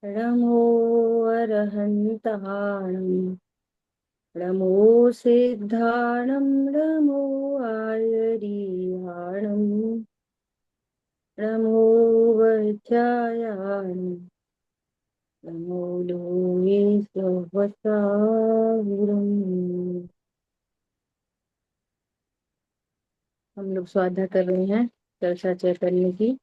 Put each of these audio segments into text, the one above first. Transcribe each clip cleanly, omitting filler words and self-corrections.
नमो अरहन्ताणं नमो सिद्धाणं नमो आयर्याणं नमो वज्रायाणं नमो लोके सहस्रावृतम्। हम लोग स्वाध्याय कर रहे हैं चर्चा चैतन्य की।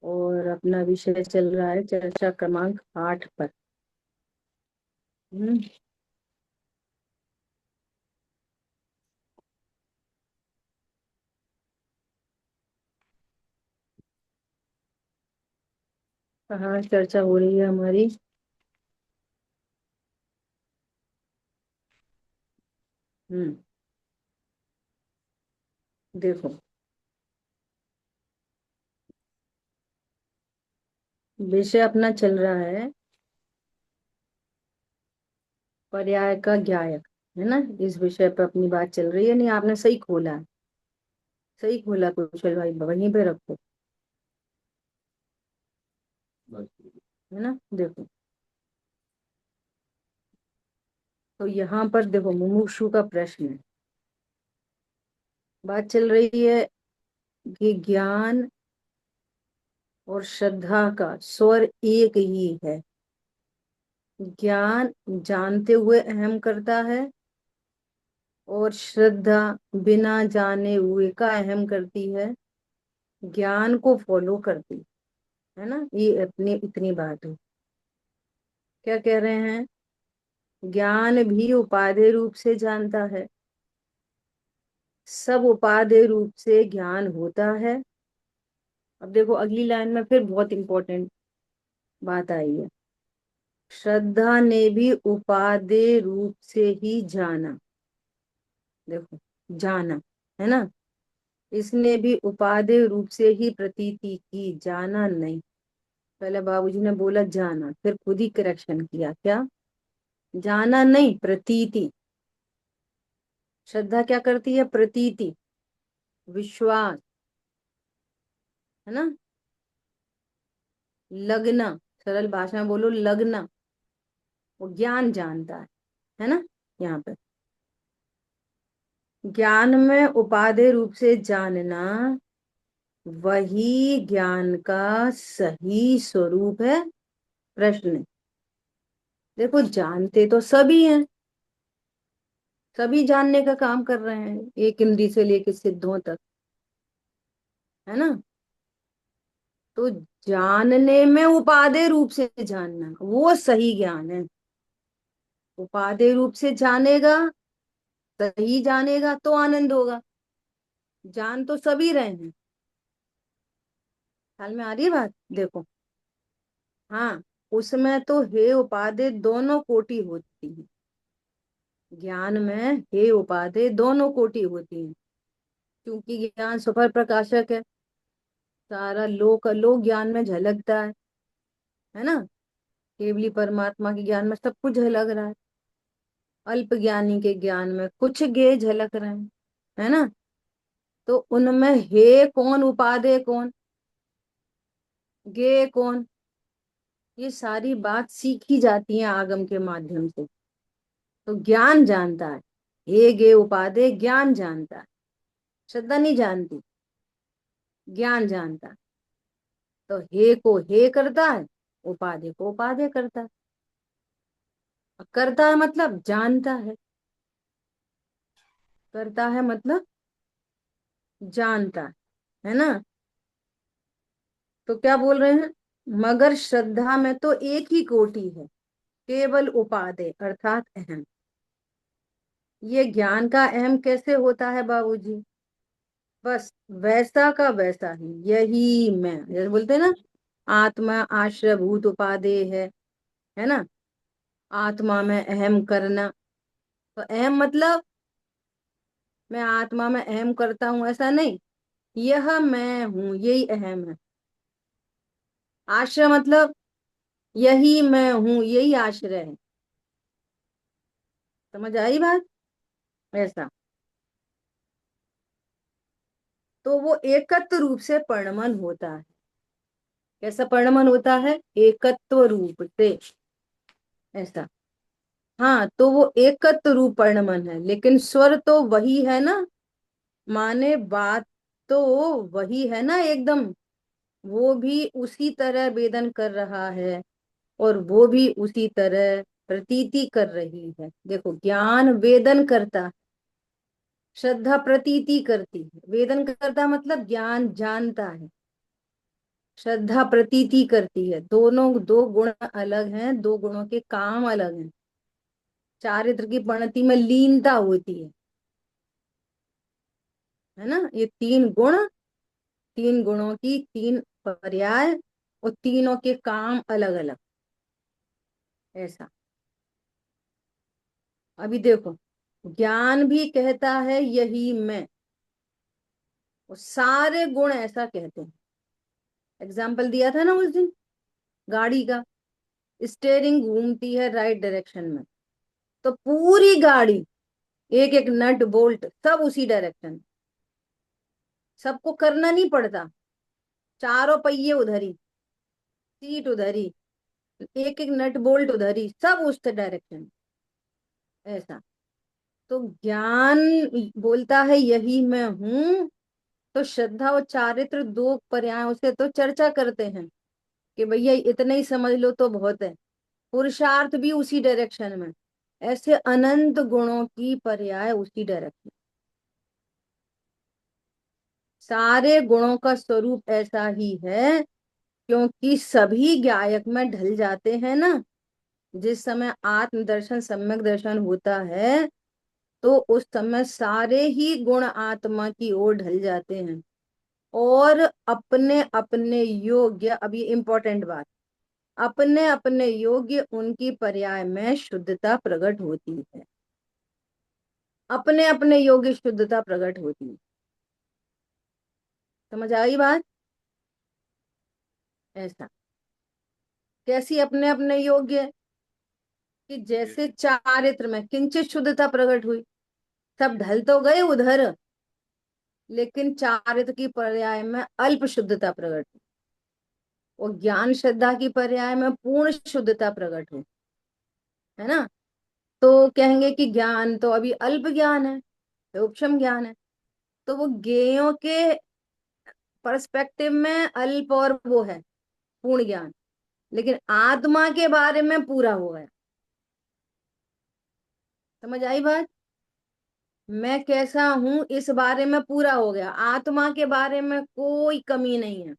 और अपना विषय चल रहा है चर्चा क्रमांक 8 पर। हम्म। कहाँ चर्चा हो रही है हमारी? हम्म। देखो, विषय अपना चल रहा है पर्याय का ज्ञायक, है ना। इस विषय पर अपनी बात चल रही है। नहीं, आपने सही खोला है। सही खोला कुशल भाई, वहीं पे रखो, है ना। देखो, तो यहाँ पर देखो मुमुक्षु का प्रश्न है। बात चल रही है कि ज्ञान और श्रद्धा का स्वर एक ही है। ज्ञान जानते हुए अहम करता है और श्रद्धा बिना जाने हुए का अहम करती है, ज्ञान को फॉलो करती है ना। ये अपनी इतनी बात है। क्या कह रहे हैं? ज्ञान भी उपादेय रूप से जानता है, सब उपादेय रूप से ज्ञान होता है। अब देखो अगली लाइन में फिर बहुत इंपॉर्टेंट बात आई है। श्रद्धा ने भी उपादेय रूप से ही जाना। देखो, जाना, है ना। इसने भी उपादेय रूप से ही प्रतीति की, जाना नहीं। पहले बाबूजी ने बोला जाना, फिर खुद ही करेक्शन किया। क्या? जाना नहीं, प्रतीति। श्रद्धा क्या करती है? प्रतीति, विश्वास, है ना। लगना, सरल भाषा में बोलो लगना। वो ज्ञान जानता है ना। यहाँ पे ज्ञान में उपादेय रूप से जानना वही ज्ञान का सही स्वरूप है। प्रश्न, देखो जानते तो सभी हैं, सभी जानने का काम कर रहे हैं, एक इंद्री से लेकर सिद्धों तक, है ना। तो जानने में उपादेय रूप से जानना वो सही ज्ञान है। उपादेय रूप से जानेगा, सही जानेगा तो आनंद होगा। जान तो सभी रहे हैं। ख्याल में आ रही है बात? देखो, हाँ, उसमें तो हे उपादेय दोनों कोटि होती है। ज्ञान में हे उपादेय दोनों कोटि होती है, क्योंकि ज्ञान सुपर प्रकाशक है। सारा लोक अलोक ज्ञान में झलकता है ना। केवली परमात्मा के ज्ञान में सब कुछ झलक रहा है, अल्प ज्ञानी के ज्ञान में कुछ गे झलक रहे हैं, है ना। तो उनमें हे कौन, उपादेय कौन, गे कौन, ये सारी बात सीखी जाती है आगम के माध्यम से। तो ज्ञान जानता है, हे गे उपादेय ज्ञान जानता है। श्रद्धा नहीं जानती, ज्ञान जानता है। तो हे को हे करता है, उपादेय को उपादेय करता है। करता है मतलब जानता है, करता है मतलब जानता है ना। तो क्या बोल रहे हैं? मगर श्रद्धा में तो एक ही कोटि है, केवल उपादेय अर्थात अहम। ये ज्ञान का अहम कैसे होता है बाबूजी? बस वैसा का वैसा ही, यही मैं, जैसे बोलते हैं ना, आत्मा आश्रय भूत उपादेय है ना। आत्मा में अहम करना, तो अहम मतलब मैं आत्मा में अहम करता हूं ऐसा नहीं, यह मैं हूं यही अहम है। आश्रय मतलब यही मैं हूं यही आश्रय है। समझ आई बात? ऐसा, तो वो एकत्र रूप से परिणमन होता है। कैसा परिणमन होता है? एकत्व रूप से, ऐसा। हाँ, तो वो एकत्व रूप परिणमन है, लेकिन स्वर तो वही है ना, माने बात तो वही है ना एकदम। वो भी उसी तरह वेदन कर रहा है, और वो भी उसी तरह प्रतीति कर रही है। देखो, ज्ञान वेदन करता है, श्रद्धा प्रतीति करती है। वेदन करता मतलब ज्ञान जानता है, श्रद्धा प्रतीति करती है। दोनों दो गुण अलग हैं, दो गुणों के काम अलग हैं। चारित्र की परिणति में लीनता होती है ना। ये तीन गुण, तीन गुणों की तीन पर्याय, और तीनों के काम अलग अलग, ऐसा। अभी देखो, ज्ञान भी कहता है यही मैं, और सारे गुण ऐसा कहते हैं। एग्जाम्पल दिया था ना उस दिन, गाड़ी का। स्टेयरिंग घूमती है राइट डायरेक्शन में, तो पूरी गाड़ी, एक एक नट बोल्ट सब उसी डायरेक्शन, सबको करना नहीं पड़ता। चारों पहिए उधर ही, सीट उधर ही, एक एक नट बोल्ट उधर ही, सब उस डायरेक्शन, ऐसा। तो ज्ञान बोलता है यही मैं हूं, तो श्रद्धा और चारित्र दो पर्यायों से तो चर्चा करते हैं कि भैया इतना ही समझ लो तो बहुत है। पुरुषार्थ भी उसी डायरेक्शन में, ऐसे अनंत गुणों की पर्याय उसी डायरेक्शन। सारे गुणों का स्वरूप ऐसा ही है, क्योंकि सभी गायक में ढल जाते हैं ना। जिस समय आत्म दर्शन सम्यक दर्शन होता है, तो उस समय सारे ही गुण आत्मा की ओर ढल जाते हैं, और अपने अपने योग्य, अब ये इंपॉर्टेंट बात, अपने अपने योग्य उनकी पर्याय में शुद्धता प्रकट होती है। अपने अपने योग्य शुद्धता प्रकट होती है। समझ आई बात? ऐसा। कैसी अपने अपने योग्य? कि जैसे चारित्र में किंचित शुद्धता प्रकट हुई, सब ढल तो गए उधर, लेकिन चारित्र की पर्याय में अल्प शुद्धता प्रकट हुई, और ज्ञान श्रद्धा की पर्याय में पूर्ण शुद्धता प्रकट हुई, है ना। तो कहेंगे कि ज्ञान तो अभी अल्प ज्ञान है, उपशम ज्ञान है, तो वो ज्ञेयों के पर्सपेक्टिव में अल्प और वो है पूर्ण ज्ञान, लेकिन आत्मा के बारे में पूरा हो गया। समझ आई बात? मैं कैसा हूं इस बारे में पूरा हो गया, आत्मा के बारे में कोई कमी नहीं है।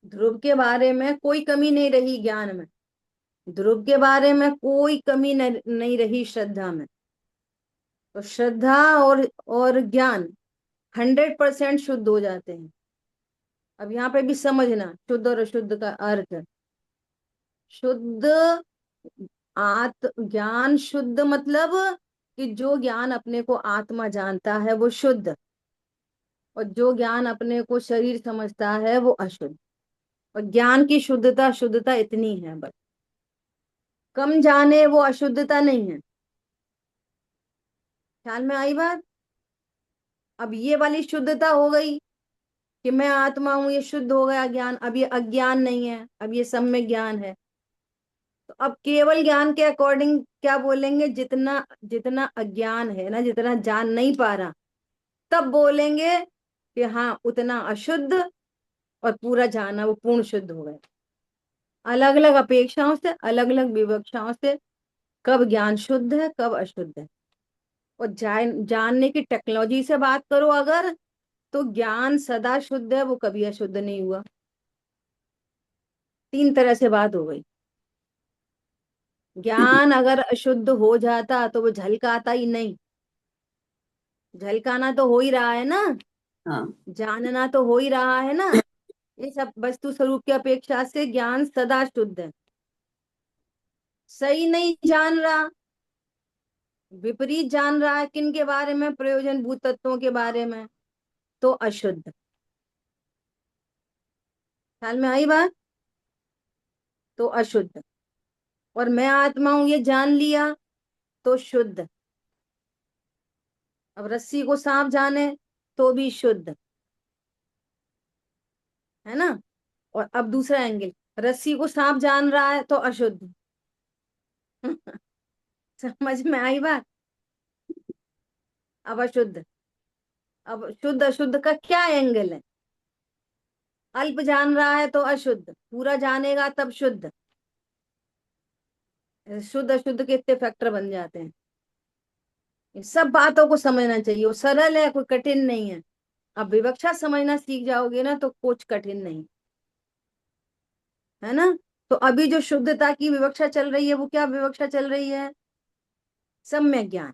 ध्रुव के बारे में कोई कमी नहीं रही ज्ञान में, ध्रुव के बारे में कोई कमी नहीं रही श्रद्धा में। तो श्रद्धा और ज्ञान 100% शुद्ध हो जाते हैं। अब यहाँ पे भी समझना शुद्ध और अशुद्ध का अर्थ। शुद्ध ज्ञान शुद्ध मतलब कि जो ज्ञान अपने को आत्मा जानता है वो शुद्ध, और जो ज्ञान अपने को शरीर समझता है वो अशुद्ध। और ज्ञान की शुद्धता शुद्धता इतनी है बस, कम जाने वो अशुद्धता नहीं है। ख्याल में आई बात? अब ये वाली शुद्धता हो गई कि मैं आत्मा हूं, ये शुद्ध हो गया ज्ञान। अब ये अज्ञान नहीं है, अब ये सम्यक ज्ञान है। तो अब केवल ज्ञान के अकॉर्डिंग क्या बोलेंगे? जितना जितना अज्ञान है ना, जितना जान नहीं पा रहा, तब बोलेंगे कि हाँ उतना अशुद्ध, और पूरा जाना वो पूर्ण शुद्ध हो गया। अलग अलग अपेक्षाओं से, अलग अलग विवक्षाओं से कब ज्ञान शुद्ध है कब अशुद्ध है। और जानने की टेक्नोलॉजी से बात करो अगर, तो ज्ञान सदा शुद्ध है, वो कभी अशुद्ध नहीं हुआ। तीन तरह से बात हो गई। ज्ञान अगर अशुद्ध हो जाता तो वो झलकाता ही नहीं। झलकाना तो हो ही रहा है ना, हाँ। जानना तो हो ही रहा है ना। ये सब वस्तु स्वरूप की अपेक्षा से ज्ञान सदा शुद्ध है। सही नहीं जान रहा, विपरीत जान रहा है, किन के बारे में? प्रयोजन भूत तत्वों के बारे में, तो अशुद्ध। ख्याल में आई बात? तो अशुद्ध। और मैं आत्मा हूं ये जान लिया तो शुद्ध। अब रस्सी को सांप जाने तो भी शुद्ध, है ना। और अब दूसरा एंगल, रस्सी को सांप जान रहा है तो अशुद्ध। समझ में आई बात? अब अशुद्ध, अब शुद्ध अशुद्ध का क्या एंगल है? अल्प जान रहा है तो अशुद्ध, पूरा जानेगा तब शुद्ध। शुद्ध अशुद्ध के इतने फैक्टर बन जाते हैं। इन सब बातों को समझना चाहिए, वो सरल है, कोई कठिन नहीं है। अब विवक्षा समझना सीख जाओगे ना तो कुछ कठिन नहीं है ना। तो अभी जो शुद्धता की विवक्षा चल रही है वो क्या विवक्षा चल रही है? सम्यक ज्ञान।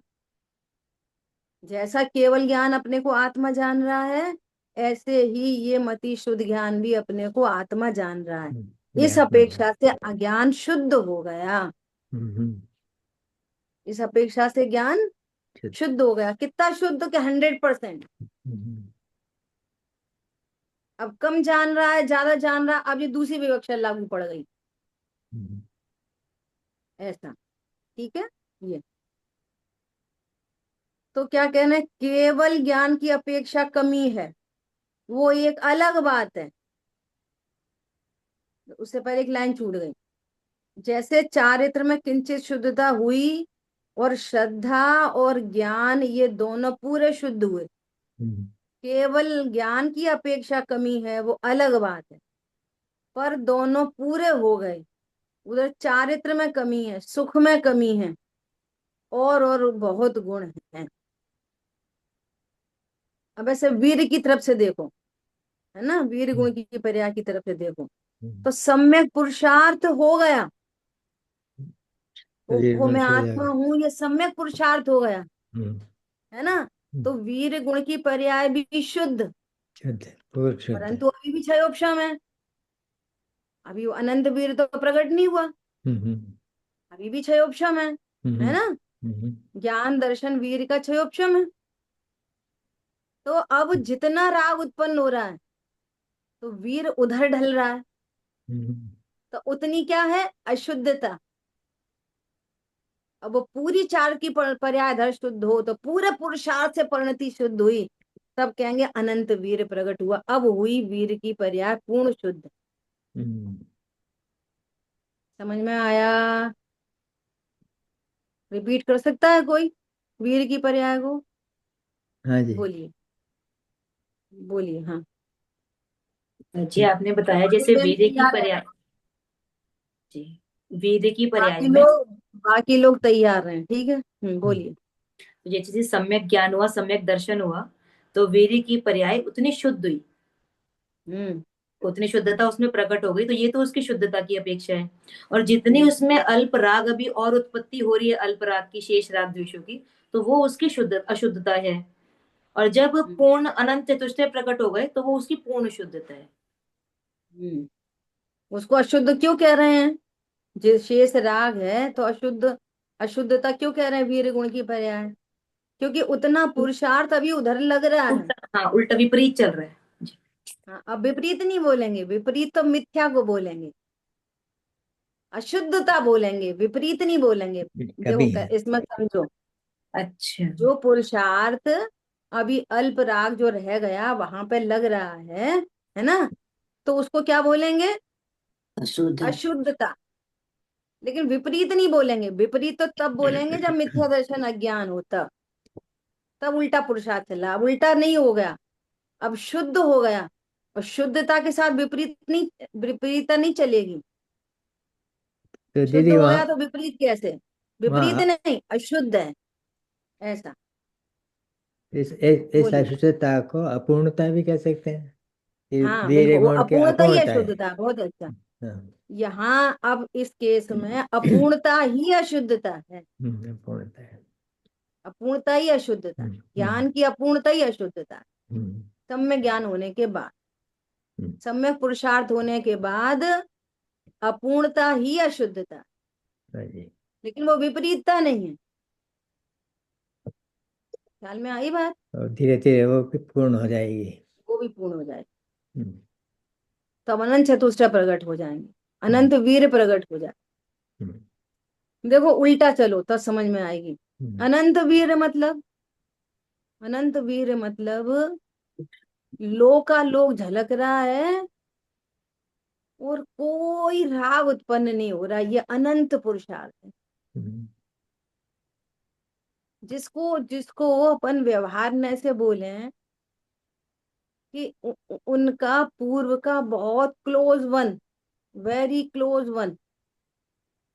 जैसा केवल ज्ञान अपने को आत्मा जान रहा है, ऐसे ही ये मति शुद्ध ज्ञान भी अपने को आत्मा जान रहा है। ये इस आत्मा है। अपेक्षा से अज्ञान शुद्ध हो गया। हम्म। इस अपेक्षा से ज्ञान ठीक। शुद्ध हो गया। कितना शुद्ध? के 100%। हम्म। अब कम जान रहा है, ज्यादा जान रहा है, अब ये दूसरी विवक्षा लागू पड़ गई। हम्म। ऐसा, ठीक है। ये तो क्या कहना है, केवल ज्ञान की अपेक्षा कमी है, वो एक अलग बात है। उससे पहले एक लाइन छूट गई। जैसे चारित्र में किंचित शुद्धता हुई और श्रद्धा और ज्ञान ये दोनों पूरे शुद्ध हुए, हम्म। केवल ज्ञान की अपेक्षा कमी है वो अलग बात है, पर दोनों पूरे हो गए। उधर चारित्र में कमी है, सुख में कमी है, और बहुत गुण है। अब ऐसे वीर की तरफ से देखो, है ना, वीर गुण की पर्याय की तरफ से देखो, हम्म। तो सम्यक पुरुषार्थ हो गया। शरीर वो में मैं हो आत्मा जाएगा। हूं, ये सम्यक पुरुषार्थ हो गया, हम्म। है ना। हम्म। तो वीर गुण की पर्याय भी शुद्ध, शुद्ध है, पूर्ण शुद्ध है। परंतु अभी भी क्षयोपशम है। अभी वो अनंत वीर तो प्रकट नहीं हुआ, हम्म। अभी भी क्षयोपशम है हम्म। ना। हम्म। ज्ञान दर्शन वीर का क्षयोपशम है। तो अब जितना राग उत्पन्न हो रहा है तो वीर उधर ढल रहा है, हम्म। तो उतनी क्या है, अशुद्धता। अब वो पूरी चार की पर्याय धर शुद्ध हो तो पूरे पुरुषार्थ से परिणति शुद्ध हुई, तब कहेंगे अनंत वीर प्रकट हुआ। अब हुई वीर की पर्याय पूर्ण शुद्ध। हम्म। समझ में आया? रिपीट कर सकता है कोई वीर की पर्याय को? हाँ जी। बोलिए, बोलिए, हाँ। जी आपने बताया जैसे बेन वेद की तैयार है, पर्याय। जी, वेद की पर्याय बाकी में लोग बाकी लोग तैयार हैं, ठीक है। हम्म। बोलिए। जैसे सम्यक ज्ञान हुआ, सम्यक दर्शन हुआ, तो वेद की पर्याय उतनी शुद्ध हुई, हम्म। उतनी शुद्धता उसमें प्रकट हो गई, तो ये तो उसकी शुद्धता की अपेक्षा है। और जितनी हम्म। उसमें अल्प राग अभी और उत्पत्ति हो रही है, अल्प राग की, शेष राग द्वेषों की, तो वो उसकी शुद्ध अशुद्धता है। और जब हम्म। पूर्ण अनंत चतुष्टय प्रकट हो गए तो वो उसकी पूर्ण शुद्धता है। उसको अशुद्ध क्यों कह रहे हैं? जो शेष राग है तो अशुद्ध, अशुद्धता क्यों कह रहे हैं वीर गुण की पर्याय? क्योंकि उतना पुरुषार्थ अभी उधर लग रहा है। उल्टा, हाँ उल्टा विपरीत चल रहा है जी। हाँ, अब विपरीत नहीं बोलेंगे, विपरीत तो मिथ्या को बोलेंगे, अशुद्धता बोलेंगे, विपरीत नहीं बोलेंगे। देखो कभी है। इसमें समझो, अच्छा। जो पुरुषार्थ अभी अल्प राग जो रह गया वहां पे लग रहा है ना, तो उसको क्या बोलेंगे? अशुद्ध। अशुद्धता। लेकिन विपरीत नहीं बोलेंगे, विपरीत तो तब बोलेंगे जब मिथ्या दर्शन अज्ञान हो, तब उल्टा पुरुषार्थ चला। अब उल्टा नहीं हो गया, अब शुद्ध हो गया। और शुद्धता के साथ विपरीत नहीं, विपरीतता नहीं चलेगी। तो शुद्ध दीदी हो वहाँ गया तो विपरीत कैसे? विपरीत वहाँ नहीं, अशुद्ध है, ऐसा। इस बोलिए। अशुद्धता को अपूर्णता भी कह सकते हैं। ये हाँ वीर्य बिल्कुल, वो गुण की अपूर्णता ही अपूर्णता है। अशुद्धता, बहुत अच्छा। हाँ। यहाँ अब इस केस में अपूर्णता ही अशुद्धता है, अपूर्णता है। अपूर्णता ही अशुद्धता। हम्म। हम्म। ज्ञान की अपूर्णता ही अशुद्धता है। हम्म। सम्यक ज्ञान होने के बाद, हम्म। सम्यक पुरुषार्थ होने के बाद अपूर्णता ही अशुद्धता, हाँ जी। लेकिन वो विपरीतता नहीं है। ख्याल में आई बात? और धीरे धीरे वो भी पूर्ण हो जाएगी। वो भी पूर्ण हो जाए, हम्म। तब अनंत चतुष्टय प्रकट हो जाएंगे, हम्म। अनंत वीर प्रकट हो जाए। हम्म। देखो उल्टा चलो तब समझ में आएगी। हम्म। अनंत वीर मतलब, अनंत वीर मतलब लोका लोक झलक रहा है, और कोई राग उत्पन्न नहीं हो रहा, ये अनंत पुरुषार्थ है। हम्म, जिसको जिसको अपन व्यवहार में ऐसे बोले हैं कि उनका पूर्व का बहुत close one, very close one,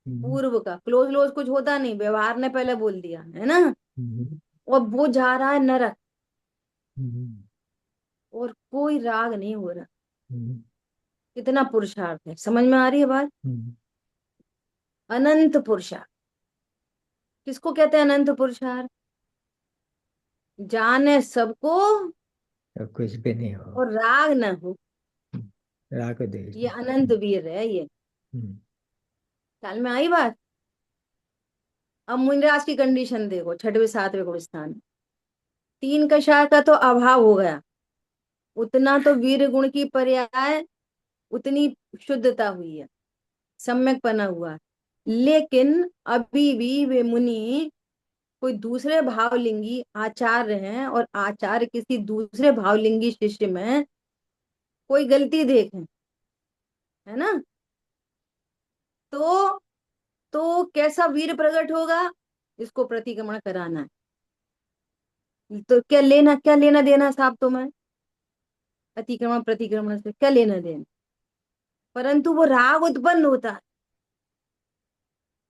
hmm, पूर्व का क्लोज क्लोज कुछ होता नहीं, व्यवहार ने पहले बोल दिया है ना। हम्म, और वो जा रहा है नरक, हम्म, और कोई राग नहीं हो रहा। हम्म, कितना पुरुषार्थ है, समझ में आ रही है बात? हम्म। अनंत पुरुषार्थ। किसको कहते हैं अनंत पुरुषार्थ? जाने सबको तो कुछ भी नहीं हो। और राग न हो, राग द्वेष ये नहीं। अनंत वीर है ये। हम्म, ख्याल में आई बात? अब मुनिराज की कंडीशन देखो, छठवें सातवें गुण स्थान में। तीन कषाय का तो अभाव हो गया, उतना तो वीर गुण की पर्याय, उतनी शुद्धता हुई है, सम्यक बना हुआ है। लेकिन अभी भी वे मुनि कोई दूसरे भावलिंगी आचार्य हैं, और आचार्य किसी दूसरे भावलिंगी शिष्य में कोई गलती देखें, है ना, तो कैसा वीर प्रकट होगा? इसको प्रतिक्रमण कराना है। तो क्या लेना देना साहब तुम्हें अतिक्रमण प्रतिक्रमण से, क्या लेना देना? परंतु वो राग उत्पन्न होता है,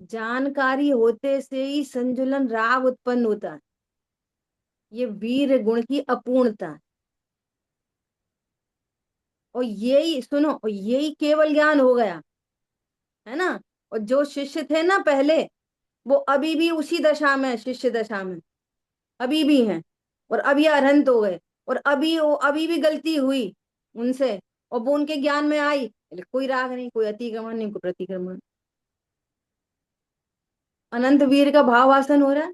जानकारी होते से ही संजुलन राग उत्पन्न होता है। ये वीर गुण की अपूर्णता है। और यही सुनो, और यही केवल ज्ञान हो गया, है ना। और जो शिष्य थे ना पहले, वो अभी भी उसी दशा में, शिष्य दशा में अभी भी हैं, और अभी अरहंत हो गए, और अभी भी गलती हुई उनसे, और वो उनके ज्ञान में आई, कोई राग नहीं, कोई अतिक्रमण नहीं, कोई प्रतिक्रमण। अनंत वीर का भाव वासन हो रहा है।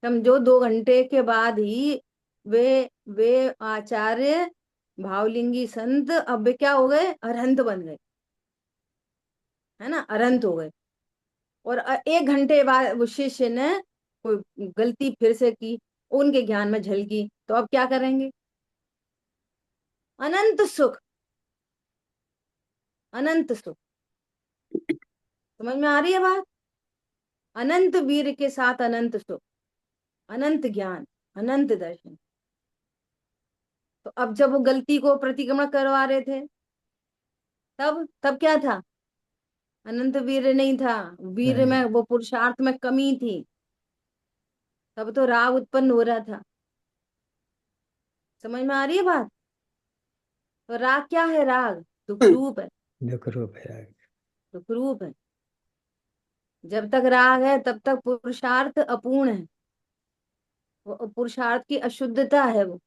समझो 2 घंटे के बाद ही वे वे आचार्य भावलिंगी संत अब वे क्या हो गए? अरहंत बन गए, है ना, अरहंत हो गए। और 1 घंटे बाद वो शिष्य ने कोई गलती फिर से की, उनके ज्ञान में झलकी, तो अब क्या करेंगे? अनंत सुख, अनंत सुख। समझ में आ रही है बात? अनंत वीर के साथ अनंत सुख, अनंत ज्ञान, अनंत दर्शन। तो अब जब वो गलती को प्रतिक्रमण करवा रहे थे, तब क्या था? अनंत वीर नहीं था, वीर में नहीं। वो पुरुषार्थ में कमी थी, तब तो राग उत्पन्न हो रहा था। समझ में आ रही है बात? तो राग क्या है? राग दुख रूप है, दुख रूप है राग। दुख रूप है। जब तक राग है तब तक पुरुषार्थ अपूर्ण है, वो पुरुषार्थ की अशुद्धता है। वो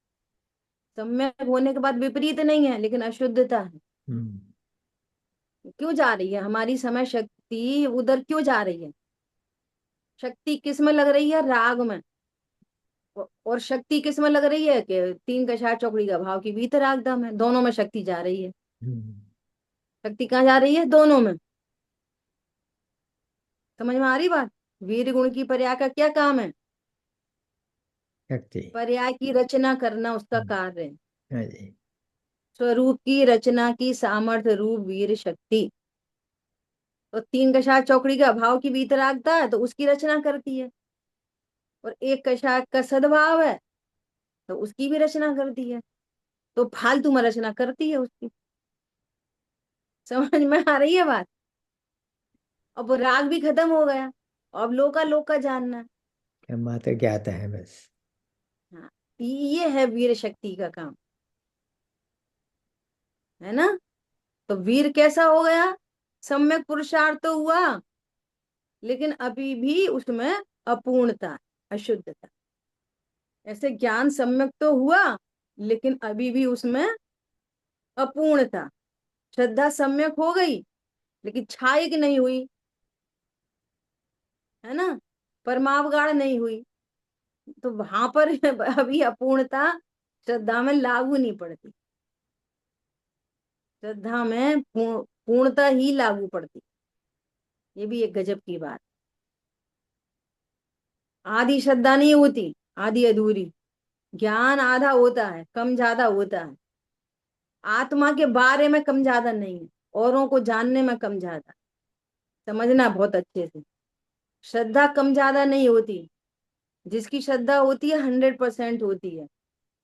सम्यक होने के बाद विपरीत नहीं है, लेकिन अशुद्धता है। हम्म, क्यों जा रही है हमारी समय शक्ति उधर, क्यों जा रही है? शक्ति किस में लग रही है? राग में। और शक्ति किस में लग रही है? कि तीन कछार चौकड़ी का भाव की भीतर राग दम है, दोनों में शक्ति जा रही है। हम्म। शक्ति कहाँ जा रही है? दोनों में। समझ में आ रही बात? वीर गुण की पर्याय का क्या काम है? शक्ति। पर्याय की रचना करना उसका हम्म, कार्य है। हाँ जी। स्वरूप की रचना की सामर्थ्य रूप वीर शक्ति। तो तीन कछार चौकड़ी का भाव की वीतरागता है, तो उसकी रचना करती है। और एक कछार का सद्भाव है, तो उसकी भी रचना करती है। तो फालतू में रचना करती है उसकी। समझ में आ रही है बात? अब वो राग भी खत्म हो गया, अब लोका लोका जानना है। क्या मात्र ज्ञाता है बस। हाँ, ये है वीर शक्ति का काम, है ना। तो वीर कैसा हो गया? सम्यक पुरुषार्थ तो हुआ, लेकिन अभी भी उसमें अपूर्णता, अशुद्धता। ऐसे ज्ञान सम्यक तो हुआ, लेकिन अभी भी उसमें अपूर्णता। श्रद्धा सम्यक हो गई, लेकिन छायक नहीं हुई, है ना, परमावगाढ़ नहीं हुई। तो वहां पर अभी अपूर्णता श्रद्धा में लागू नहीं पड़ती। श्रद्धा में पूर्णता ही लागू पड़ती। ये भी एक गजब की बात। आधी श्रद्धा नहीं होती, आधी अधूरी। ज्ञान आधा होता है, कम ज्यादा होता है। आत्मा के बारे में कम ज्यादा नहीं है, औरों को जानने में कम ज्यादा। समझना बहुत अच्छे से। श्रद्धा कम ज्यादा नहीं होती, जिसकी श्रद्धा होती है 100% होती है।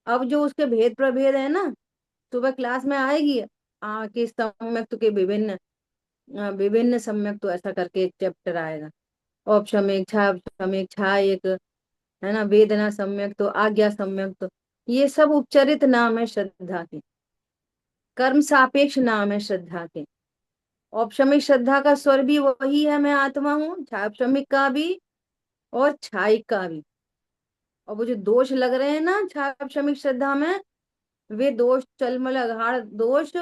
अब जो उसके भेद प्रभेद है ना, सुबह क्लास में आएगी। के सम्यक्त के विभिन्न विभिन्न सम्यक्त, तो ऐसा करके एक चैप्टर आएगा। औपशमिक छापशमिक छा एक, है ना, वेदना सम्यक्त, तो आज्ञा सम्यक्त, तो ये सब उपचरित नाम है श्रद्धा के, कर्म सापेक्ष नाम है श्रद्धा के। औपशमिक श्रद्धा का स्वर भी वही है, मैं आत्मा हूँ, छापशमिक का भी और छाइक का भी। और वो जो दोष लग रहे हैं ना छापशमिक श्रद्धा में, वे दोष चलमल अघाड़ दोष,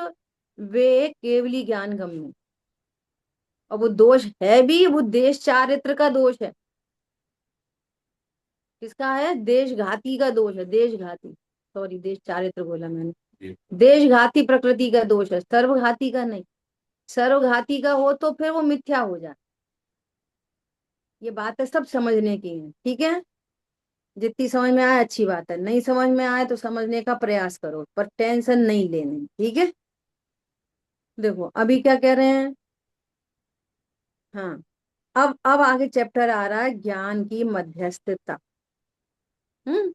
वे केवली ज्ञान गम्य। और वो दोष है भी, वो देश चारित्र का दोष है। किसका है? देशघाती का दोष है, देशघाती। सॉरी, देश चारित्र बोला मैंने। देशघाती प्रकृति का दोष है, सर्वघाती का नहीं। सर्वघाती का हो तो फिर वो मिथ्या हो जाए। ये बातें सब समझने की है, ठीक है। जितनी समझ में आए अच्छी बात है, नहीं समझ में आए तो समझने का प्रयास करो, पर टेंशन नहीं लेनी, ठीक है। देखो अभी क्या कह रहे हैं। हाँ, अब आगे चैप्टर आ रहा है ज्ञान की मध्यस्थता। हम्म।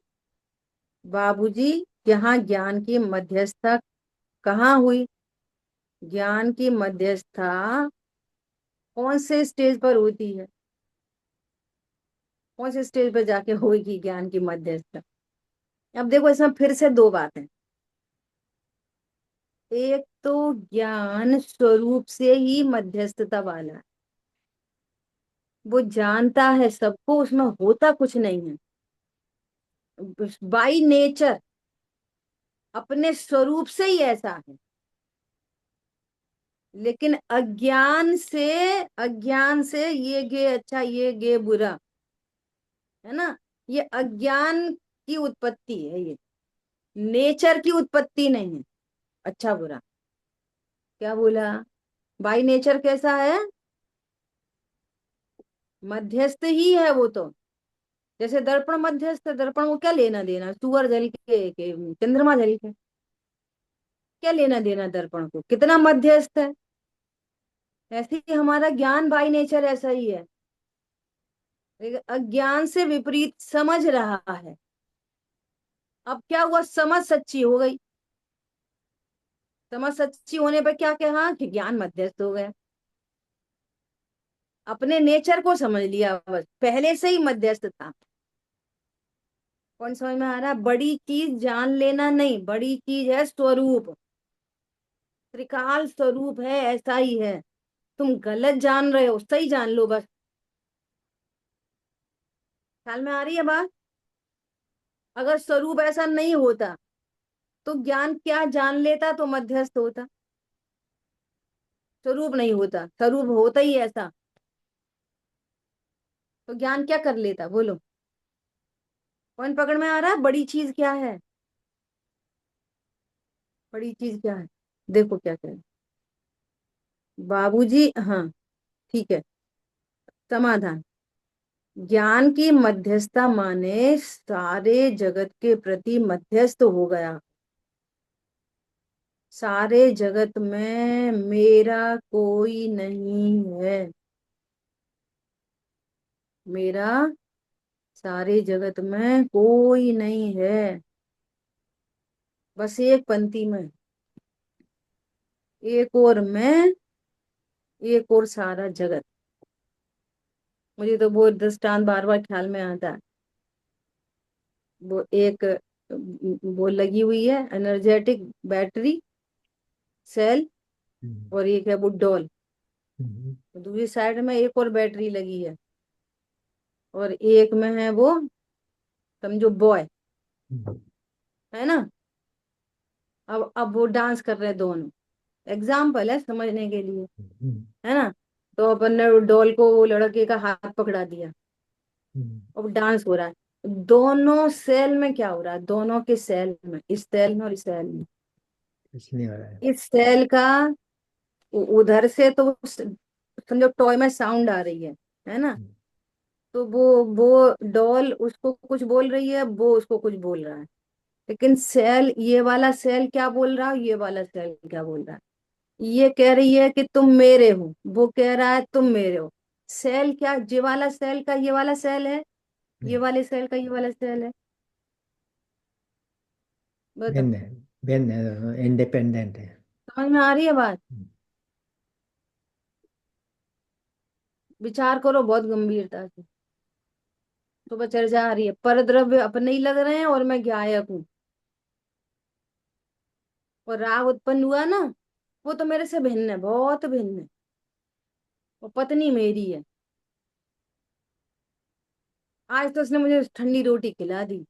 बाबूजी, यहाँ ज्ञान की मध्यस्थता कहाँ हुई? ज्ञान की मध्यस्थता कौन से स्टेज पर होती है? कौन से स्टेज पर जाके होगी ज्ञान की मध्यस्थता? अब देखो, इसमें फिर से दो बातें। एक तो ज्ञान स्वरूप से ही मध्यस्थता वाला है, वो जानता है सबको, उसमें होता कुछ नहीं है। बाई नेचर, अपने स्वरूप से ही ऐसा है। लेकिन अज्ञान से ये गे अच्छा, ये गे बुरा, है ना। ये अज्ञान की उत्पत्ति है, ये नेचर की उत्पत्ति नहीं है। अच्छा बुरा क्या बोला? बाई नेचर कैसा है? मध्यस्थ ही है वो तो। जैसे दर्पण मध्यस्थ है, दर्पण को क्या लेना देना सूअर जल के चंद्रमा जल के, क्या लेना देना दर्पण को, कितना मध्यस्थ है। ऐसे ही हमारा ज्ञान बाई नेचर ऐसा ही है, लेकिन अज्ञान से विपरीत समझ रहा है। अब क्या हुआ? समझ सच्ची हो गई। समझ सच्ची होने पर क्या कहा कि ज्ञान मध्यस्थ हो गया। अपने नेचर को समझ लिया, बस पहले से ही मध्यस्थ था। कौन समझ में आ रहा? बड़ी चीज जान लेना नहीं, बड़ी चीज है स्वरूप। त्रिकाल स्वरूप है, ऐसा ही है। तुम गलत जान रहे हो, सही जान लो बस। ख्याल में आ रही है बात? अगर स्वरूप ऐसा नहीं होता तो ज्ञान क्या जान लेता, तो मध्यस्थ होता। स्वरूप नहीं होता, स्वरूप होता ही ऐसा, तो ज्ञान क्या कर लेता, बोलो। कौन पकड़ में आ रहा है? बड़ी चीज क्या है? बड़ी चीज क्या है? देखो क्या कह रहे बाबूजी। हाँ, ठीक है। समाधान। ज्ञान की मध्यस्थता माने सारे जगत के प्रति मध्यस्थ हो गया। सारे जगत में मेरा कोई नहीं है। मेरा सारे जगत में कोई नहीं है। बस एक पंक्ति में, एक और मैं, एक और सारा जगत। मुझे तो वो दृष्टांत बार बार ख्याल में आता है। वो एक वो लगी हुई है एनर्जेटिक बैटरी सेल, हम्म, और एक है वो डॉल। हम्म, दूसरी साइड में एक और बैटरी लगी है, और एक में है वो, समझो, बॉय, हम्म, है ना। अब वो डांस कर रहे हैं दोनों। एग्जाम्पल है समझने के लिए, हम्म, है ना। तो अपन ने डॉल को वो लड़के का हाथ पकड़ा दिया, हम्म, अब डांस हो रहा है। दोनों सेल में क्या हो रहा है? दोनों के सेल में, इस सेल में और इस सेल में, कुछ नहीं हो रहा है। इस सेल का उधर से तो समझो टॉय में साउंड आ रही है ना। हम्म, तो वो डॉल उसको कुछ बोल रही है, वो उसको कुछ बोल रहा है। लेकिन सेल, ये वाला सेल क्या बोल रहा है, ये वाला सेल क्या बोल रहा है? ये कह रही है कि तुम मेरे हो, वो कह रहा है तुम मेरे हो। सेल क्या, ये वाला सेल का ये वाला सेल है, ये नहीं, वाले सेल का ये वाला सेल है? बताओ। भिन्न है, भिन्न है, दोनों इंडिपेंडेंट है। समझ में आ रही है बात? विचार करो बहुत गंभीरता से। सुबह चर्चा आ रही है, परद्रव्य अपने ही लग रहे हैं और मैं ज्ञायक हूँ। और राग उत्पन्न हुआ ना, वो तो मेरे से भिन्न है, बहुत भिन्न है। वो पत्नी मेरी है। आज तो उसने मुझे ठंडी रोटी खिला दी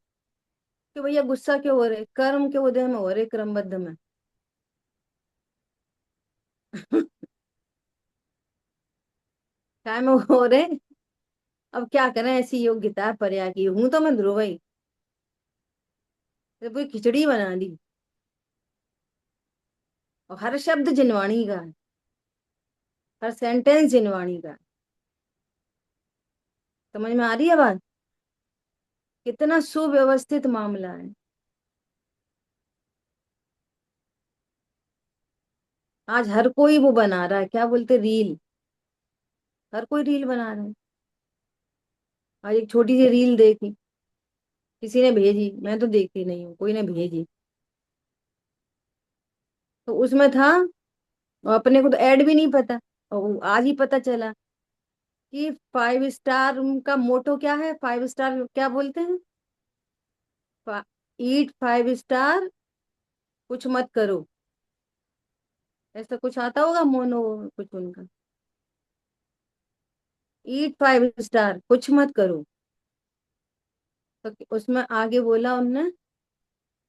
कि भैया गुस्सा क्यों हो रहे, कर्म के उदय में हो रहे, क्रमबद्ध में। काय में हो रहे। अब क्या करें, ऐसी योग्यता है पर्या की, हूं तो मैं ध्रुव ही। तो पूरी खिचड़ी बना दी। और हर शब्द जिनवाणी का है, हर सेंटेंस जिनवाणी का है। समझ में आ रही है बात? कितना सुव्यवस्थित मामला है। आज हर कोई वो बना रहा है, क्या बोलते, रील। हर कोई रील बना रहा है। आज एक छोटी सी रील देखी, किसी ने भेजी, मैं तो देखती नहीं हूँ, कोई ने भेजी। तो उसमें था, और अपने को तो ऐड भी नहीं पता, और आज ही पता चला कि 5 स्टार का मोटो क्या है, 5 स्टार क्या बोलते हैं? ईट 5 स्टार, कुछ मत करो। ऐसा कुछ आता होगा मोनो, कुछ उनका। ईट 5 स्टार, कुछ मत करो। तो उसमें आगे बोला उनने,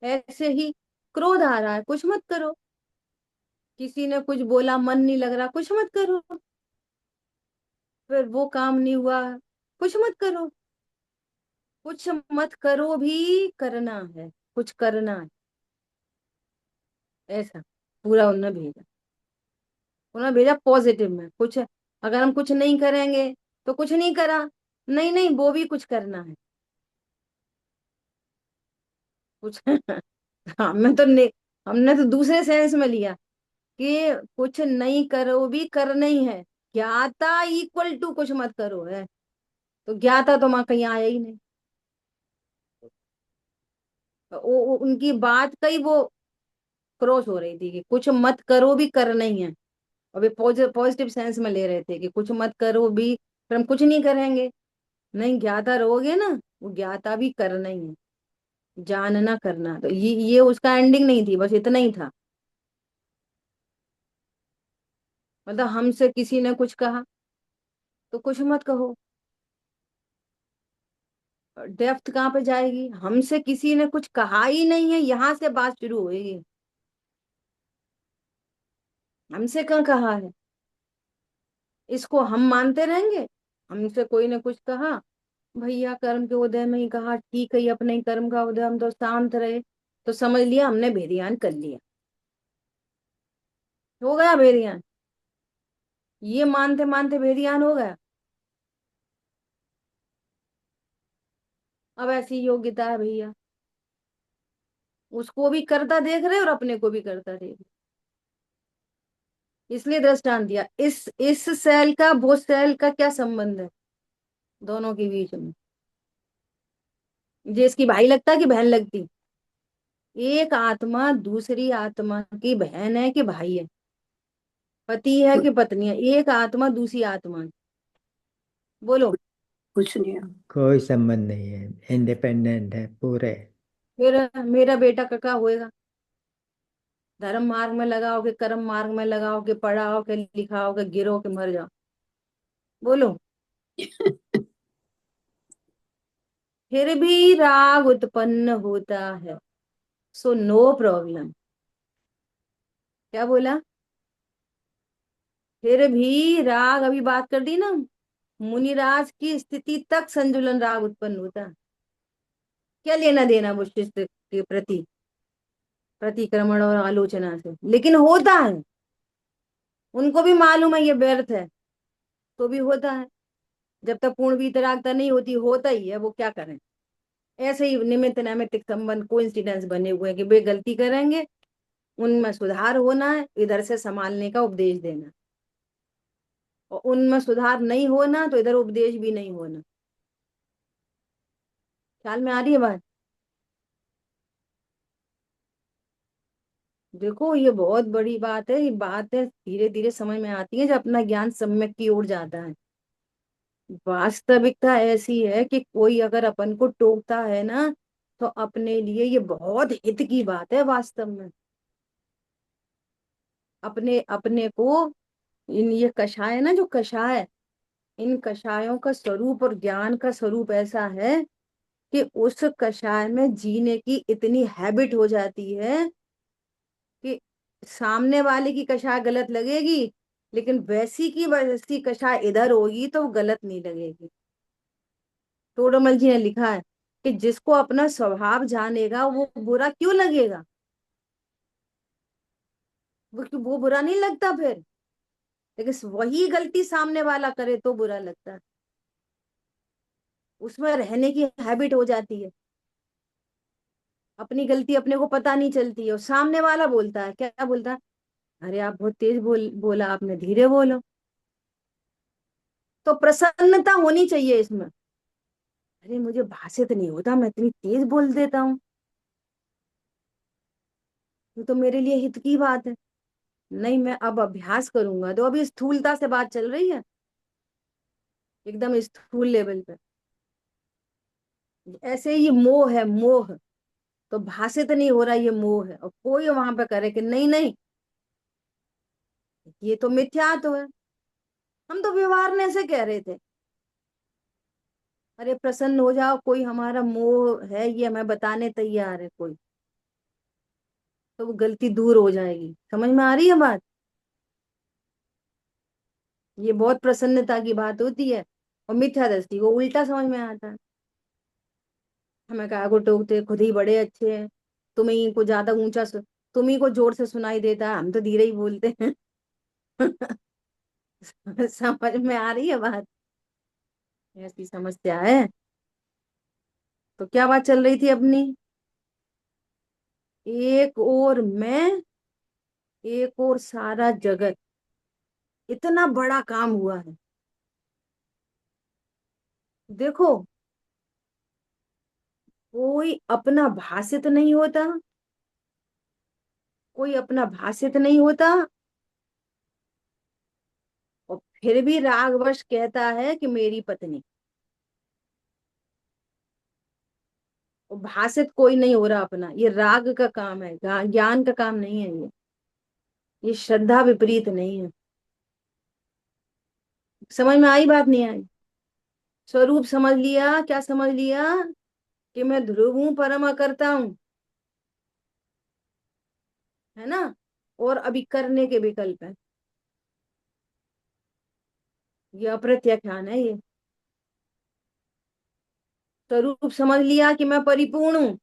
ऐसे ही क्रोध आ रहा है, कुछ मत करो। किसी ने कुछ बोला, मन नहीं लग रहा, कुछ मत करो। फिर वो काम नहीं हुआ, कुछ मत करो। कुछ मत करो भी करना है, कुछ करना है। ऐसा पूरा उन्होंने भेजा पॉजिटिव में कुछ। अगर हम कुछ नहीं करेंगे तो कुछ नहीं करा, नहीं नहीं वो भी कुछ करना है, कुछ। हमें तो नहीं, हमने तो दूसरे सेंस में लिया कि कुछ नहीं करो भी करना ही है। ज्ञाता इक्वल टू कुछ मत करो है। तो ज्ञाता तो वहां कहीं आया ही नहीं। उनकी बात कई वो क्रॉस हो रही थी कि कुछ मत करो भी करना ही है। और वे पॉजिटिव सेंस में ले रहे थे कि कुछ मत करो भी, फिर हम कुछ नहीं करेंगे। नहीं, ज्ञाता रहोगे ना, वो ज्ञाता भी करना ही है, जानना करना। तो ये उसका एंडिंग नहीं थी, बस इतना ही था। मतलब हमसे किसी ने कुछ कहा तो कुछ मत कहो। डेप्थ कहाँ पे जाएगी, हमसे किसी ने कुछ कहा ही नहीं है, यहां से बात शुरू होगी। हमसे कहाँ कहा है, इसको हम मानते रहेंगे। हमसे कोई ने कुछ कहा, भैया कर्म के उदय में ही कहा, ठीक है, ये अपने ही कर्म का उदय, हम तो शांत रहे, तो समझ लिया हमने भेदियान कर लिया, हो गया भेदियान। ये मानते मानते भेदियान हो गया। अब ऐसी योग्यता है भैया, उसको भी करता देख रहे और अपने को भी करता देख रहे। इसलिए दृष्टांत दिया। इस सेल का वो सेल का क्या संबंध है दोनों के बीच में? ये इसकी भाई लगता कि बहन लगती? एक आत्मा दूसरी आत्मा की बहन है कि भाई है, पति है कि पत्नी है? एक आत्मा दूसरी आत्मा की। बोलो। कुछ नहीं है। कोई संबंध नहीं है, इंडिपेंडेंट है पूरे। मेरा मेरा बेटा कका होएगा, धर्म मार्ग में लगाओ के कर्म मार्ग में लगाओ के, पढ़ाओ के लिखाओ के, गिरो के मर जाओ। बोलो। फिर भी राग उत्पन्न होता है, सो नो प्रॉब्लम। क्या बोला? फिर भी राग, अभी बात कर दी ना, मुनिराज की स्थिति तक संतुलन राग उत्पन्न होता है। क्या लेना देना वो शिष्य के प्रति प्रतिक्रमण और आलोचना से, लेकिन होता है। उनको भी मालूम है ये व्यर्थ है, तो भी होता है। जब तक पूर्ण वितरागता नहीं होती, होता ही है, वो क्या करें। ऐसे ही निमित्त नैमित्तिक संबंध को इंसिडेंस बने हुए हैं कि वे गलती करेंगे, उनमें सुधार होना है, इधर से संभालने का उपदेश देना, और उनमें सुधार नहीं होना तो इधर उपदेश भी नहीं होना। ख्याल में आ रही है बात? देखो ये बहुत बड़ी बात है, ये बात है धीरे धीरे समझ में आती है जब अपना ज्ञान सम्यक की ओर जाता है। वास्तविकता ऐसी है कि कोई अगर अपन को टोकता है ना, तो अपने लिए ये बहुत हित की बात है वास्तव में। अपने अपने को इन ये कषाय ना, जो कषाय, इन कषायों का स्वरूप और ज्ञान का स्वरूप ऐसा है कि उस कषाय में जीने की इतनी हैबिट हो जाती है कि सामने वाले की कषाय गलत लगेगी, लेकिन वैसी की वैसी कषाय इधर होगी तो वो गलत नहीं लगेगी। तोड़मल जी ने लिखा है कि जिसको अपना स्वभाव जानेगा वो बुरा क्यों लगेगा, वो बुरा नहीं लगता फिर, लेकिन वही गलती सामने वाला करे तो बुरा लगता है। उसमें रहने की हैबिट हो जाती है, अपनी गलती अपने को पता नहीं चलती है, और सामने वाला बोलता है, क्या बोलता है, अरे आप बहुत तेज बोला आपने, धीरे बोलो। तो प्रसन्नता होनी चाहिए इसमें, अरे मुझे भाषित नहीं होता, मैं इतनी तेज बोल देता हूँ, ये तो मेरे लिए हित की बात है। नहीं, मैं अब अभ्यास करूंगा। तो अभी स्थूलता से बात चल रही है, एकदम स्थूल लेवल पे। ऐसे ही मोह है, मोह, तो भाषित नहीं हो रहा, ये मोह है, और कोई वहां पे करे कि नहीं नहीं ये तो मिथ्या तो है, हम तो व्यवहारने से कह रहे थे। अरे प्रसन्न हो जाओ, कोई हमारा मोह है ये हमें बताने तैयार है कोई, तो वो गलती दूर हो जाएगी। समझ में आ रही है बात? ये बहुत प्रसन्नता की बात होती है, और मिथ्या दृष्टि को उल्टा समझ में आता है। हमें कहा को टोकते, खुद ही बड़े अच्छे हैं, तुम्ही को ज्यादा ऊंचा तुम्ही को जोर से सुनाई देता है, हम तो धीरे ही बोलते हैं। समझ में आ रही है बात? ऐसी समस्या है। तो क्या बात चल रही थी अपनी? एक और मैं, एक और सारा जगत, इतना बड़ा काम हुआ है। देखो, कोई अपना भाषित नहीं होता, कोई अपना भाषित नहीं होता, और फिर भी रागवश कहता है कि मेरी पत्नी। और भाषित कोई नहीं हो रहा अपना, ये राग का काम है, ज्ञान का काम नहीं है ये श्रद्धा विपरीत नहीं है। समझ में आई बात? नहीं आई? स्वरूप समझ लिया, क्या समझ लिया? कि मैं ध्रुव हूं, परम करता हूं, है ना, और अभी करने के विकल्प है, ये अप्रत्याख्यान है ये। स्वरूप समझ लिया कि मैं परिपूर्ण हूं,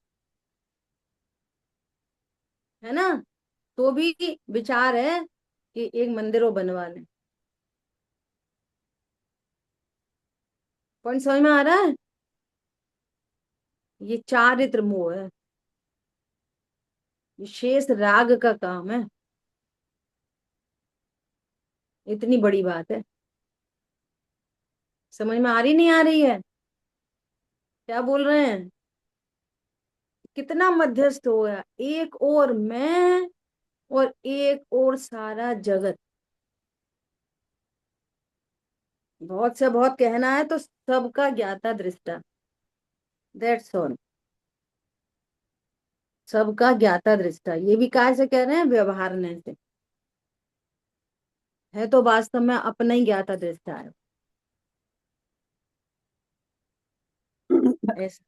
है ना, तो भी विचार है कि एक मंदिर वो बनवा लें। पॉइंट समझ में आ रहा है? ये चारित्र मोह है, ये शेष राग का काम है। इतनी बड़ी बात है। समझ में आ रही नहीं आ रही है? क्या बोल रहे हैं? कितना मध्यस्थ हो गया, एक और मैं और एक और सारा जगत। बहुत से बहुत कहना है तो सबका ज्ञाता दृष्टा, दैट्स ऑल। सबका ज्ञाता दृष्टा, ये भी काय से कह रहे हैं? व्यवहारने से। है तो वास्तव में अपना ही ज्ञाता दृष्टा है। ऐसा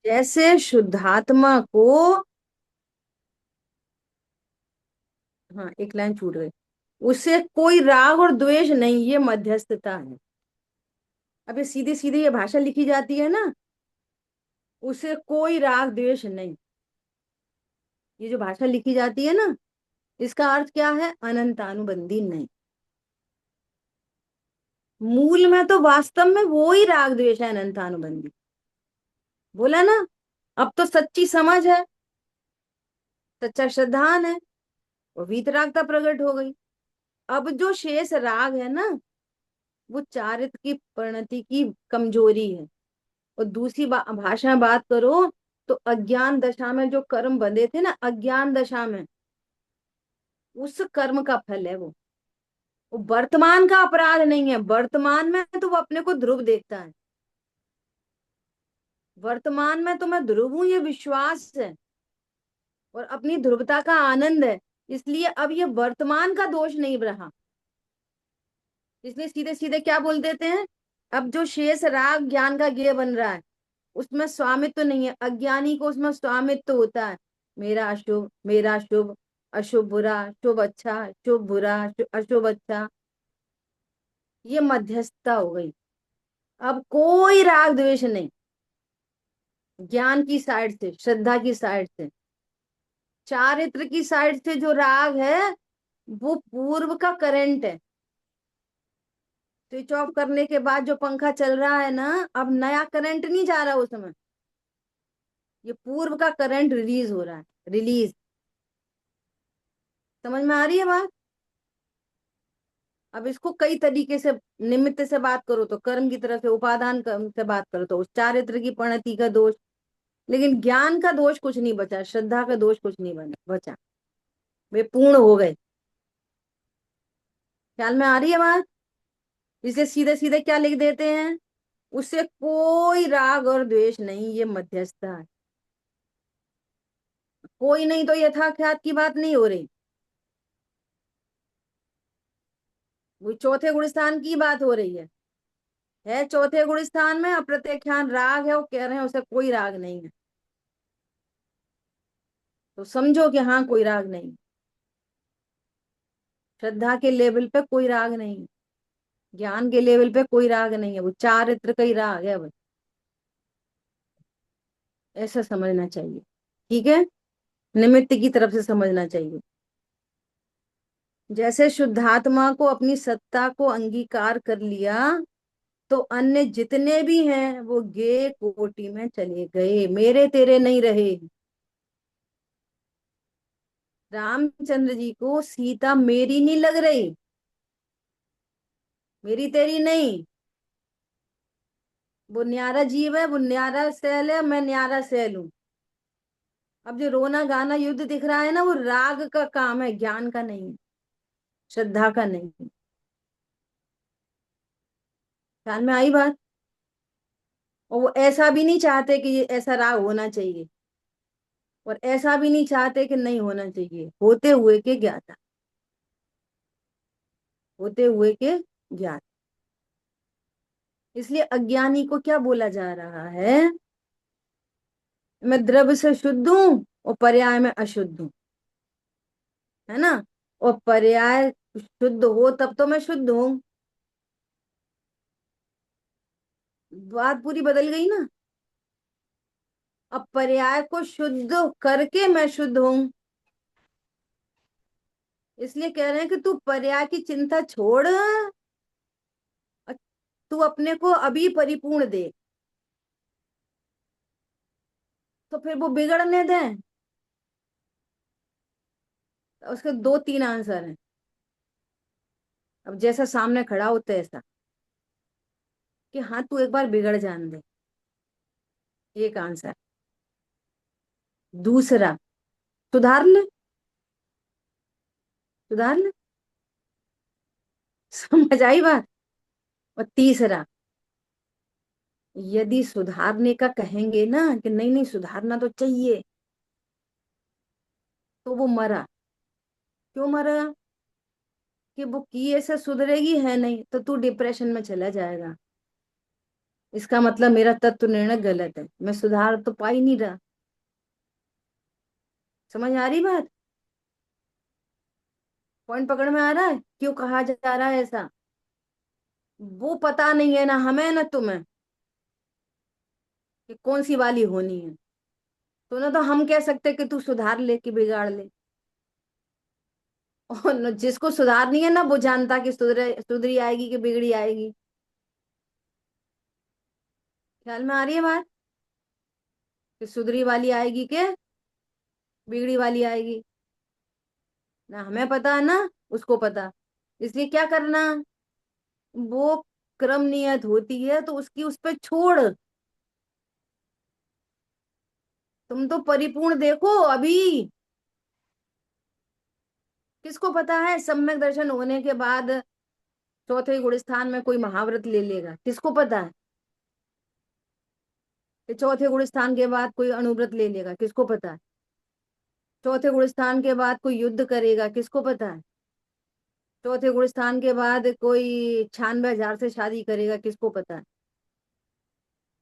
जैसे शुद्धात्मा को, हाँ एक लाइन छूट गई, उसे कोई राग और द्वेष नहीं, ये मध्यस्थता है। अब ये सीधे सीधे ये भाषा लिखी जाती है ना, उसे कोई राग द्वेष नहीं, ये जो भाषा लिखी जाती है ना, इसका अर्थ क्या है? अनंतानुबंधी नहीं। मूल में तो वास्तव में वो ही राग द्वेष है, अनंतानुबंधी। बोला ना। अब तो सच्ची समझ है, सच्चा श्रद्धान है, वो वीतरागता प्रकट हो गई। अब जो शेष राग है ना, वो चारित्र की परिणति की कमजोरी है। और दूसरी भाषा में बात करो तो अज्ञान दशा में जो कर्म बंधे थे ना, अज्ञान दशा में, उस कर्म का फल है वो वर्तमान का अपराध नहीं है। वर्तमान में तो वो अपने को ध्रुव देखता है, वर्तमान में तो मैं ध्रुव हूं ये विश्वास है, और अपनी ध्रुवता का आनंद है। इसलिए अब ये वर्तमान का दोष नहीं रहा। इसलिए सीधे सीधे क्या बोल देते हैं, अब जो शेष राग ज्ञान का ज्ञेय बन रहा है, उसमें स्वामित्व तो नहीं है। अज्ञानी को उसमें स्वामित्व तो होता है, मेरा अशुभ, मेरा शुभ, अशुभ बुरा, शुभ अच्छा, शुभ बुरा, अशुभ अच्छा। ये मध्यस्थता हो गई। अब कोई राग द्वेष नहीं, ज्ञान की साइड से, श्रद्धा की साइड से। चारित्र की साइड से जो राग है, वो पूर्व का करंट है। स्विच ऑफ करने के बाद जो पंखा चल रहा है ना, अब नया करंट नहीं जा रहा उसमें, ये पूर्व का करंट रिलीज हो रहा है, रिलीज। समझ में आ रही है बात। अब इसको कई तरीके से, निमित्त से बात करो तो कर्म की तरफ से, उपादान कर्म से बात करो तो उस चारित्र की परिणति का दोष। लेकिन ज्ञान का दोष कुछ नहीं बचा, श्रद्धा का दोष कुछ नहीं बचा, वे पूर्ण हो गए। ख्याल में आ रही है बात। इसे सीधे सीधे क्या लिख देते हैं, उससे कोई राग और द्वेष नहीं, ये मध्यस्थता है। कोई नहीं तो यथाख्यात की बात नहीं हो रही, वो चौथे गुण स्थान की बात हो रही है चौथे गुण स्थान में अप्रत्यक्षान राग है, वो कह रहे हैं उसे कोई राग नहीं है। तो समझो कि हाँ कोई राग नहीं, श्रद्धा के लेवल पे कोई राग नहीं है, ज्ञान के लेवल पे कोई राग नहीं है, वो चारित्र का ही राग है बस। ऐसा समझना चाहिए, ठीक है, निमित्त की तरफ से समझना चाहिए। जैसे शुद्धात्मा को अपनी सत्ता को अंगीकार कर लिया, तो अन्य जितने भी हैं वो गे कोटि में चले गए, मेरे तेरे नहीं रहे। रामचंद्र जी को सीता मेरी नहीं लग रही, मेरी तेरी नहीं। वो न्यारा जीव है, वो न्यारा सैल है, मैं न्यारा सैल हूं। अब जो रोना गाना युद्ध दिख रहा है ना, वो राग का काम है, ज्ञान का नहीं है, श्रद्धा का नहीं है। ख्याल में आई बात। और वो ऐसा भी नहीं चाहते कि ये ऐसा राग होना चाहिए, और ऐसा भी नहीं चाहते कि नहीं होना चाहिए, होते हुए के ज्ञाता, होते हुए के ज्ञाता। इसलिए अज्ञानी को क्या बोला जा रहा है, मैं द्रव्य से शुद्ध हूं और पर्याय में अशुद्ध हूं, है ना। और पर्याय शुद्ध हो तब तो मैं शुद्ध हूं। बात पूरी बदल गई ना। अब पर्याय को शुद्ध करके मैं शुद्ध हूं। इसलिए कह रहे हैं कि तू पर्याय की चिंता छोड़, तू अपने को अभी परिपूर्ण दे। तो फिर वो बिगड़ने दें। उसके दो तीन आंसर हैं। अब जैसा सामने खड़ा होता है ऐसा, कि हाँ तू एक बार बिगड़ जान दे, एक आंसर। दूसरा, सुधार ले, सुधार ले। समझ आई बात। और तीसरा, यदि सुधारने का कहेंगे ना कि नहीं नहीं सुधारना तो चाहिए, तो वो मरा। क्यों मरा, कि वो किए से सुधरेगी है नहीं, तो तू डिप्रेशन में चला जाएगा। इसका मतलब मेरा तत्व निर्णय गलत है, मैं सुधार तो पा ही नहीं रहा। समझ आ रही बात। पॉइंट पकड़ में आ रहा है, क्यों कहा जा रहा है ऐसा। वो पता नहीं है ना हमें ना तुम्हें, कि कौन सी वाली होनी है। तो ना तो हम कह सकते कि तू सुधार ले कि बिगाड़ ले। और जिसको सुधारनी है ना, वो जानता कि सुधरी आएगी कि बिगड़ी आएगी। ख्याल में आ रही है बात। कि सुधरी वाली आएगी के बिगड़ी वाली आएगी? ना हमें पता है ना उसको पता। इसलिए क्या करना, वो क्रम नियत होती है तो उसकी उस पे छोड़। तुम तो परिपूर्ण देखो अभी। किसको पता है सम्यक दर्शन होने के बाद चौथे गुण स्थान में कोई महाव्रत ले लेगा? किसको पता है कि चौथे गुण स्थान के बाद कोई अणुव्रत ले लेगा? किसको पता है चौथे गुण स्थान के बाद कोई युद्ध करेगा? किसको पता है चौथे गुण स्थान के बाद कोई 96,000 से शादी करेगा? किसको पता है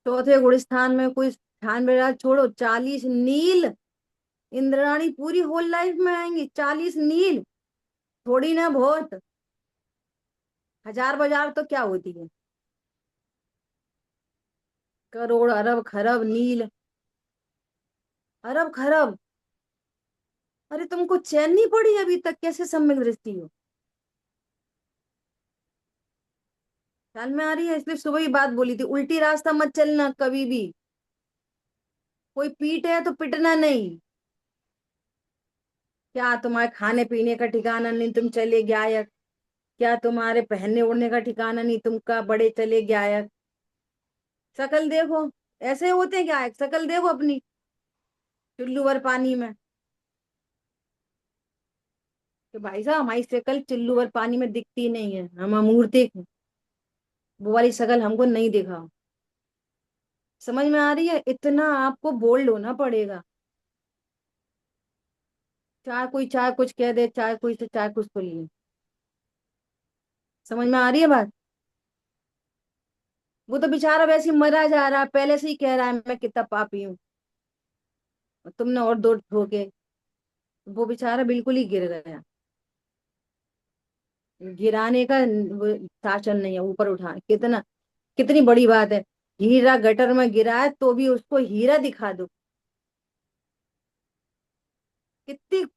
चौथे गुण स्थान में कोई 98,000 छोड़ो, 40 नील इंद्राणी पूरी होल लाइफ में आएंगी। 40 नील थोड़ी ना बहुत, हजार बाजार तो क्या होती है, करोड़ अरब खरब नील, अरब खरब। अरे तुमको चैन नहीं पड़ी अभी तक, कैसे सम्यक दृष्टि हो? ख्याल में आ रही है? इसलिए सुबह ही बात बोली थी, उल्टी रास्ता मत चलना कभी भी। कोई पीट है तो पिटना नहीं। क्या तुम्हारे खाने पीने का ठिकाना नहीं, तुम चले गायक? क्या तुम्हारे पहनने ओढ़ने का ठिकाना नहीं, तुमका बड़े चले गायक? शकल देखो, ऐसे होते हैं गायक? शकल देखो अपनी चुल्लू भर पानी में, कि भाई साहब हमारी शक्ल चुल्लू भर पानी में दिखती नहीं है, हम अमूर्तिक हैं, वो वाली शकल हमको नहीं दिखा। समझ में आ रही है? इतना आपको बोल्ड होना पड़ेगा। चाहे कुछ कह दे, चाहे कोई से चाहे कुछ तो लिए। समझ में आ रही है बात? वो तो बेचारा वैसे ही मरा जा रहा है, पहले से ही कह रहा है मैं कितना पापी हूँ, और तुमने और दो ठोके। वो बेचारा बिल्कुल ही गिर गया। गिराने का वो शासन नहीं है, ऊपर उठा कितना, कितनी बड़ी बात है। हीरा गटर में गिरा है तो भी उसको हीरा दिखा दो।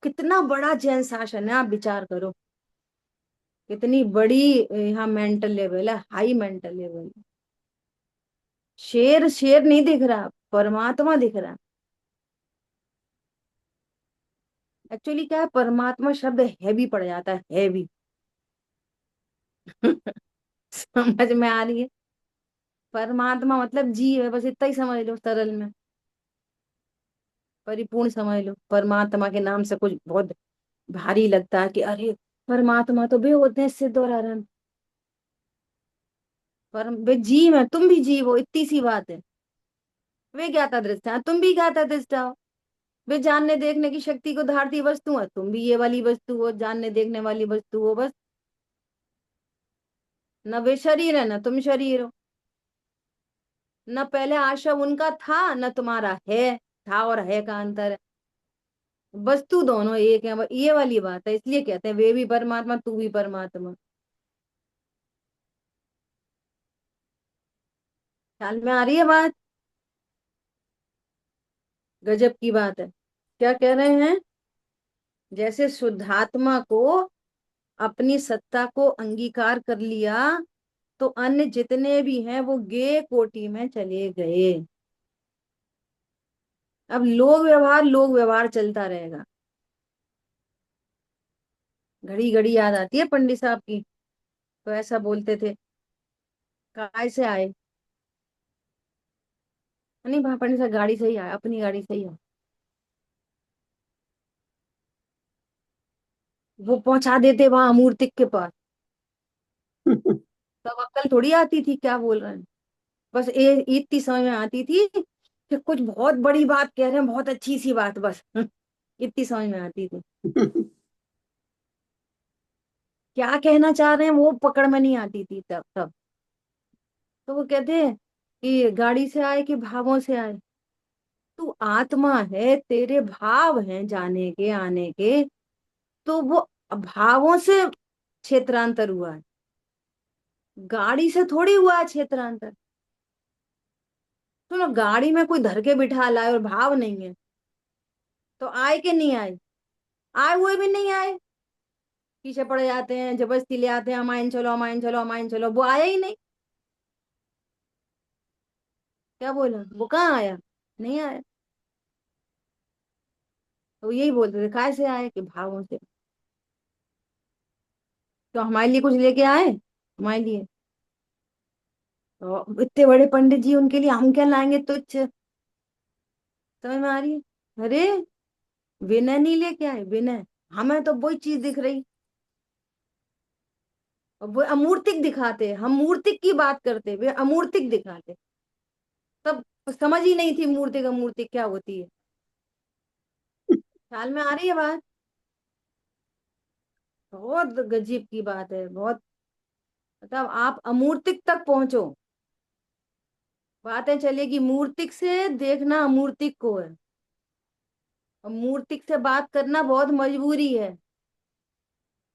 कितना बड़ा जैन शासन है, आप विचार करो। कितनी बड़ी यहाँ मेंटल लेवल है, हाई मेंटल लेवल। शेर शेर नहीं दिख रहा, परमात्मा दिख रहा। एक्चुअली क्या है, परमात्मा शब्द हैवी पड़ जाता है, हैवी। समझ में आ रही है? परमात्मा मतलब जीव है, बस इतना ही समझ लो सरल में। परिपूर्ण समझ लो। परमात्मा के नाम से कुछ बहुत भारी लगता है कि अरे परमात्मा तो वे होते हैं सिद्ध और अनंत। पर वे जीव है, तुम भी जीव हो, इतनी सी बात है। वे ज्ञाता दृष्टा है, तुम भी ज्ञाता दृष्टा हो। वे जानने देखने की शक्ति को धारती वस्तु है, तुम भी ये वाली वस्तु हो, जानने देखने वाली वस्तु हो बस। न वे शरीर है न तुम शरीर हो। न पहले आशा उनका था न तुम्हारा है, था और है का अंतर है। वस्तु दोनों एक है, ये वाली बात है। इसलिए कहते हैं वे भी परमात्मा तू भी परमात्मा। ख्याल में आ रही है बात? गजब की बात है। क्या कह रहे हैं? जैसे शुद्धात्मा को अपनी सत्ता को अंगीकार कर लिया तो अन्य जितने भी हैं वो गे कोटि में चले गए। अब लोग व्यवहार चलता रहेगा। घड़ी घड़ी याद आती है पंडित साहब की, तो ऐसा बोलते थे, काय से आए? नहीं पंडित साहब गाड़ी से ही आए, अपनी गाड़ी से ही आए। वो पहुंचा देते वहां मूर्तिक के पास। तब अक्ल थोड़ी आती थी क्या बोल रहे हैं। बस इतनी समझ में आती थी कि कुछ बहुत बड़ी बात कह रहे हैं, बहुत अच्छी सी बात, बस इतनी समझ में आती थी। क्या कहना चाह रहे हैं वो पकड़ में नहीं आती थी तब। तो वो कहते हैं कि गाड़ी से आए कि भावों से आए? तू आत्मा है, तेरे भाव हैं जाने के आने के, तो वो भावों से क्षेत्रांतर हुआ है, गाड़ी से थोड़ी हुआ है क्षेत्रांतर। सुनो, गाड़ी में कोई धर के बिठा लाए और भाव नहीं है तो आए कि नहीं आए? आए हुए भी नहीं आए, पीछे पड़ जाते हैं, जबरदस्ती ले आते हैं, हमाइन चलो हमाइन चलो हमाइन चलो, वो आया ही नहीं। क्या बोला? वो कहाँ आया? नहीं आया। तो यही बोलते थे काय से आए, कि भावों से। तो हमारे लिए कुछ लेके आए, हमारे लिए? तो इतने बड़े पंडित जी, उनके लिए हम क्या लाएंगे तुच्छ। समझ में आ रही है? अरे विनय नहीं लेके आए, विनय। हमें तो वही चीज दिख रही, और वो अमूर्तिक दिखाते, हम मूर्तिक की बात करते, वे अमूर्तिक दिखाते। तब समझ ही नहीं थी मूर्तिक अमूर्तिक क्या होती है। ख्याल में आ रही है बात? बहुत गजीब की बात है, बहुत। मतलब आप अमूर्तिक तक पहुंचो, बातें चलेगी। मूर्तिक से देखना अमूर्तिक को है, और मूर्तिक से बात करना बहुत मजबूरी है।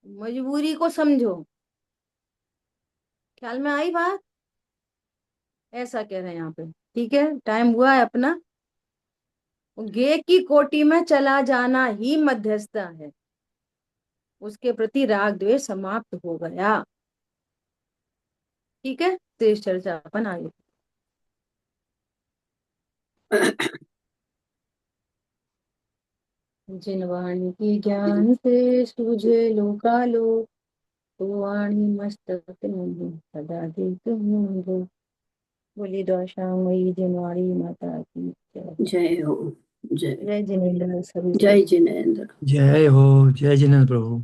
मजबूरी को समझो। ख्याल में आई बात? ऐसा कह रहे हैं यहाँ पे। ठीक है, टाइम हुआ है अपना। गे की कोटि में चला जाना ही मध्यस्थता है, उसके प्रति राग द्वेष समाप्त हो गया। ठीक है, तो इस चर्चा अपन आगे। जिन वाणी की ज्ञान से सूझे लोकालो, तो वाणी मस्तक नहीं सदा देख मूंगो। बोली द्वाशामयी जिनवाणी माता की जय। जय हो। जय। जय जिनेन्द्र सभी को। जय जिनेन्द्र। जय हो, जय जिनेन्द्र प्रभु।